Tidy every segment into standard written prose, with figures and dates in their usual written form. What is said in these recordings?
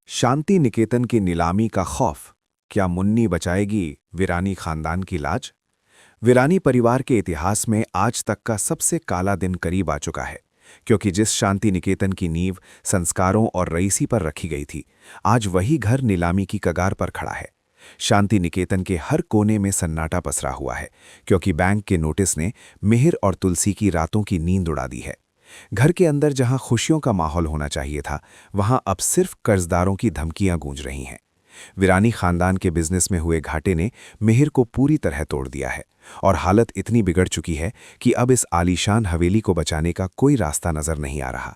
शांति निकेतन की नीलामी का खौफ, क्या मुन्नी बचाएगी वीरानी खानदान की लाज? वीरानी परिवार के इतिहास में आज तक का सबसे काला दिन करीब आ चुका है, क्योंकि जिस शांति निकेतन की नींव संस्कारों और रईसी पर रखी गई थी, आज वही घर नीलामी की कगार पर खड़ा है। शांति निकेतन के हर कोने में सन्नाटा पसरा हुआ है, क्योंकि बैंक के नोटिस ने मिहिर और तुलसी की रातों की नींद उड़ा दी है। घर के अंदर जहां खुशियों का माहौल होना चाहिए था, वहां अब सिर्फ कर्जदारों की धमकियां गूंज रही हैं। वीरानी खानदान के बिजनेस में हुए घाटे ने मिहिर को पूरी तरह तोड़ दिया है, और हालत इतनी बिगड़ चुकी है कि अब इस आलीशान हवेली को बचाने का कोई रास्ता नजर नहीं आ रहा।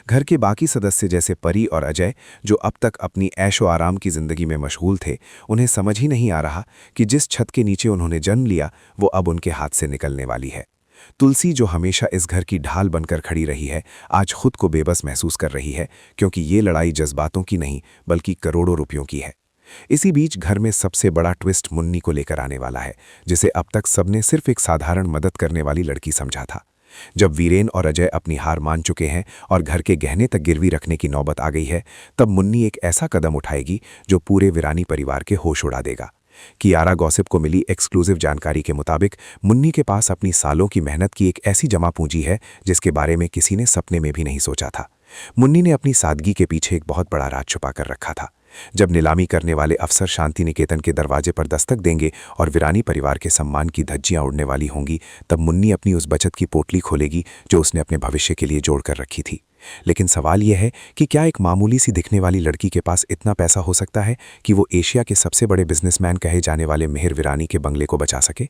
घर के बाकी सदस्य जैसे परी और अजय, जो अब तक अपनी ऐशो आराम की जिंदगी में मशगूल थे, उन्हें समझ ही नहीं आ रहा कि जिस छत के नीचे उन्होंने जन्म लिया वो अब उनके हाथ से निकलने वाली है। तुलसी, जो हमेशा इस घर की ढाल बनकर खड़ी रही है, आज खुद को बेबस महसूस कर रही है, क्योंकि ये लड़ाई जज्बातों की नहीं बल्कि करोड़ों रुपयों की है। इसी बीच घर में सबसे बड़ा ट्विस्ट मुन्नी को लेकर आने वाला है, जिसे अब तक सबने सिर्फ एक साधारण मदद करने वाली लड़की समझा था। जब वीरेन और अजय अपनी हार मान चुके हैं और घर के गहने तक गिरवी रखने की नौबत आ गई है, तब मुन्नी एक ऐसा कदम उठाएगी जो पूरे वीरानी परिवार के होश उड़ा देगा। कियारा गॉसिप को मिली एक्सक्लूसिव जानकारी के मुताबिक मुन्नी के पास अपनी सालों की मेहनत की एक ऐसी जमा पूंजी है जिसके बारे में किसी ने सपने में भी नहीं सोचा था। मुन्नी ने अपनी सादगी के पीछे एक बहुत बड़ा राज छुपा कर रखा था। जब नीलामी करने वाले अफसर शांति निकेतन के दरवाजे पर दस्तक देंगे और वीरानी परिवार के सम्मान की धज्जियां उड़ने वाली होंगी, तब मुन्नी अपनी उस बचत की पोटली खोलेगी जो उसने अपने भविष्य के लिए जोड़ कर रखी थी। लेकिन सवाल यह है कि क्या एक मामूली सी दिखने वाली लड़की के पास इतना पैसा हो सकता है कि वो एशिया के सबसे बड़े बिजनेसमैन कहे जाने वाले मिहिर वीरानी के बंगले को बचा सके?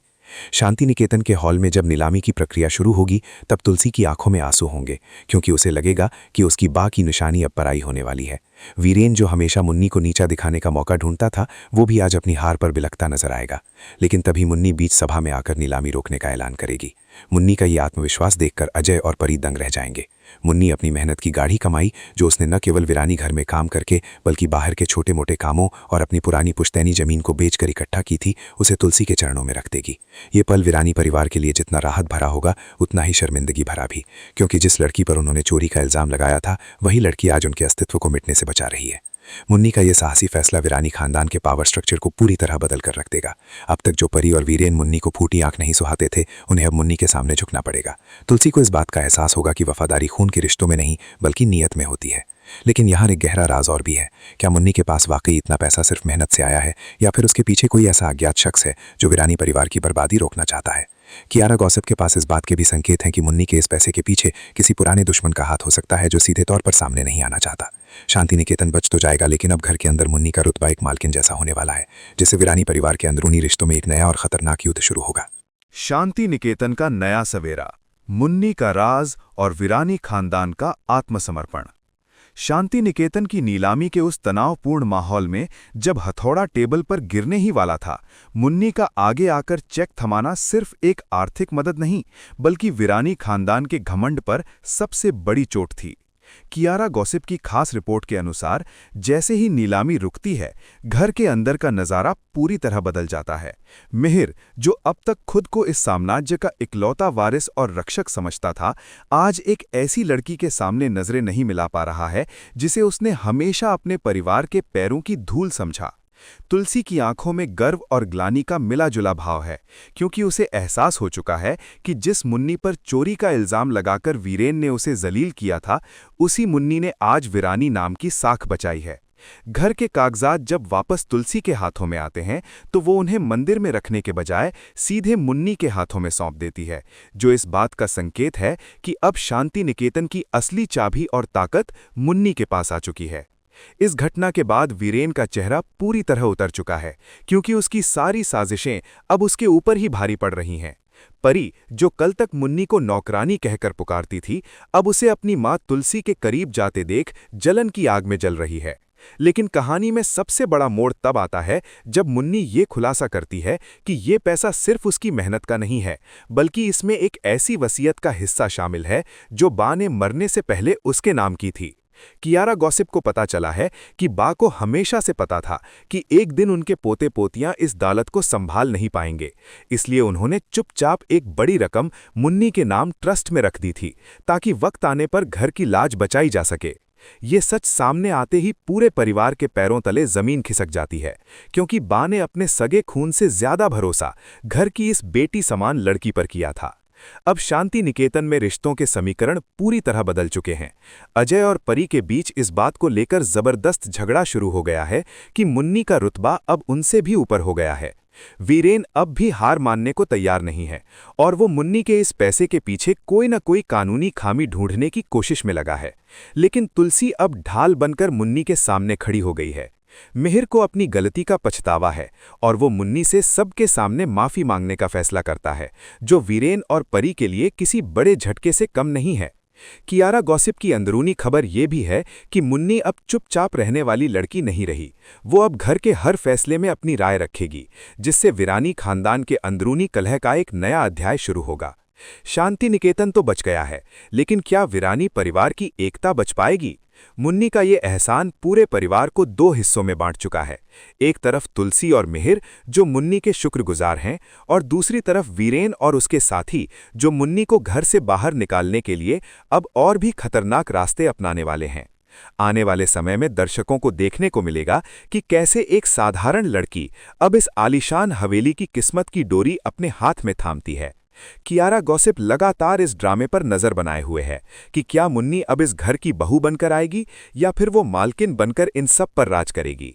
शांति निकेतन के हॉल में जब नीलामी की प्रक्रिया शुरू होगी, तब तुलसी की आंखों में आंसू होंगे, क्योंकि उसे लगेगा कि उसकी बा की निशानी अब पराई होने वाली है। वीरेन, जो हमेशा मुन्नी को नीचा दिखाने का मौका ढूंढता था, वो भी आज अपनी हार पर बिलखता नजर आएगा। लेकिन तभी मुन्नी बीच सभा में आकर नीलामी रोकने का ऐलान करेगी। मुन्नी का ये आत्मविश्वास देखकर अजय और परी दंग रह जाएंगे। मुन्नी अपनी मेहनत की गाढ़ी कमाई, जो उसने न केवल वीरानी घर में काम करके बल्कि बाहर के छोटे मोटे कामों और अपनी पुरानी पुश्तैनी जमीन को बेचकर इकट्ठा की थी, उसे तुलसी के चरणों में रख देगी। ये पल वीरानी परिवार के लिए जितना राहत भरा होगा, उतना ही शर्मिंदगी भरा भी, क्योंकि जिस लड़की पर उन्होंने चोरी का इल्जाम लगाया था, वही लड़की आज उनके अस्तित्व को मिटने से बचा रही है। मुन्नी का यह साहसी फैसला वीरानी खानदान के पावर स्ट्रक्चर को पूरी तरह बदल कर रख देगा। अब तक जो परी और वीरेन मुन्नी को फूटी आंख नहीं सुहाते थे, उन्हें अब मुन्नी के सामने झुकना पड़ेगा। तुलसी को इस बात का एहसास होगा कि वफादारी खून के रिश्तों में नहीं बल्कि नीयत में होती है। लेकिन यहाँ एक गहरा राज और भी है। क्या मुन्नी के पास वाकई इतना पैसा सिर्फ मेहनत से आया है, या फिर उसके पीछे कोई ऐसा अज्ञात शख्स है जो वीरानी परिवार की बर्बादी रोकना चाहता है? कियारा गॉसिप के पास इस बात के भी संकेत हैं कि मुन्नी के इस पैसे के पीछे किसी पुराने दुश्मन का हाथ हो सकता है, जो सीधे तौर पर सामने नहीं आना चाहता। शांति निकेतन बच तो जाएगा, लेकिन अब घर के अंदर मुन्नी का रुतबा एक मालकिन जैसा होने वाला है, जिससे वीरानी परिवार के अंदरूनी रिश्तों में एक नया और खतरनाक युद्ध शुरू होगा। शांति निकेतन का नया सवेरा, मुन्नी का राज और वीरानी खानदान का आत्मसमर्पण। शांति निकेतन की नीलामी के उस तनावपूर्ण माहौल में जब हथौड़ा टेबल पर गिरने ही वाला था, मुन्नी का आगे आकर चेक थमाना सिर्फ एक आर्थिक मदद नहीं, बल्कि वीरानी खानदान के घमंड पर सबसे बड़ी चोट थी। कियारा गॉसिप की खास रिपोर्ट के अनुसार जैसे ही नीलामी रुकती है, घर के अंदर का नज़ारा पूरी तरह बदल जाता है। मिहिर, जो अब तक खुद को इस साम्राज्य का इकलौता वारिस और रक्षक समझता था, आज एक ऐसी लड़की के सामने नजरें नहीं मिला पा रहा है जिसे उसने हमेशा अपने परिवार के पैरों की धूल समझा। तुलसी की आंखों में गर्व और ग्लानि का मिला-जुला भाव है, क्योंकि उसे एहसास हो चुका है कि जिस मुन्नी पर चोरी का इल्जाम लगाकर वीरेन ने उसे जलील किया था, उसी मुन्नी ने आज वीरानी नाम की साख बचाई है। घर के कागजात जब वापस तुलसी के हाथों में आते हैं, तो वो उन्हें मंदिर में रखने के बजाय सीधे मुन्नी के हाथों में सौंप देती है, जो इस बात का संकेत है कि अब शांति निकेतन की असली चाबी और ताकत मुन्नी के पास आ चुकी है। इस घटना के बाद वीरेन का चेहरा पूरी तरह उतर चुका है, क्योंकि उसकी सारी साजिशें अब उसके ऊपर ही भारी पड़ रही हैं। परी, जो कल तक मुन्नी को नौकरानी कहकर पुकारती थी, अब उसे अपनी मां तुलसी के करीब जाते देख जलन की आग में जल रही है। लेकिन कहानी में सबसे बड़ा मोड़ तब आता है जब मुन्नी ये खुलासा करती है कि ये पैसा सिर्फ उसकी मेहनत का नहीं है, बल्कि इसमें एक ऐसी वसीयत का हिस्सा शामिल है जो बा ने मरने से पहले उसके नाम की थी। कियारा गॉसिप को पता चला है कि बा को हमेशा से पता था कि एक दिन उनके पोते पोतियां इस दौलत को संभाल नहीं पाएंगे, इसलिए उन्होंने चुपचाप एक बड़ी रकम मुन्नी के नाम ट्रस्ट में रख दी थी, ताकि वक्त आने पर घर की लाज बचाई जा सके। ये सच सामने आते ही पूरे परिवार के पैरों तले जमीन खिसक जाती है, क्योंकि बा ने अपने सगे खून से ज्यादा भरोसा घर की इस बेटी समान लड़की पर किया था। अब शांति निकेतन में रिश्तों के समीकरण पूरी तरह बदल चुके हैं। अजय और परी के बीच इस बात को लेकर जबरदस्त झगड़ा शुरू हो गया है कि मुन्नी का रुतबा अब उनसे भी ऊपर हो गया है। वीरेन अब भी हार मानने को तैयार नहीं है और वो मुन्नी के इस पैसे के पीछे कोई न कोई कानूनी खामी ढूंढने की कोशिश में लगा है। लेकिन तुलसी अब ढाल बनकर मुन्नी के सामने खड़ी हो गई है। मिहिर को अपनी गलती का पछतावा है और वो मुन्नी से सबके सामने माफी मांगने का फैसला करता है, जो वीरेन और परी के लिए किसी बड़े झटके से कम नहीं है। कियारा गॉसिप की अंदरूनी खबर ये भी है कि मुन्नी अब चुपचाप रहने वाली लड़की नहीं रही। वो अब घर के हर फैसले में अपनी राय रखेगी, जिससे वीरानी खानदान के अंदरूनी कलह का एक नया अध्याय शुरू होगा। शांति निकेतन तो बच गया है, लेकिन क्या वीरानी परिवार की एकता बच पाएगी? मुन्नी का ये एहसान पूरे परिवार को दो हिस्सों में बांट चुका है। एक तरफ तुलसी और मिहिर, जो मुन्नी के शुक्रगुजार हैं, और दूसरी तरफ वीरेन और उसके साथी, जो मुन्नी को घर से बाहर निकालने के लिए अब और भी खतरनाक रास्ते अपनाने वाले हैं। आने वाले समय में दर्शकों को देखने को मिलेगा कि कैसे एक साधारण लड़की अब इस आलीशान हवेली की किस्मत की डोरी अपने हाथ में थामती है। कियारा गॉसिप लगातार इस ड्रामे पर नजर बनाए हुए है कि क्या मुन्नी अब इस घर की बहू बनकर आएगी या फिर वो मालकिन बनकर इन सब पर राज करेगी।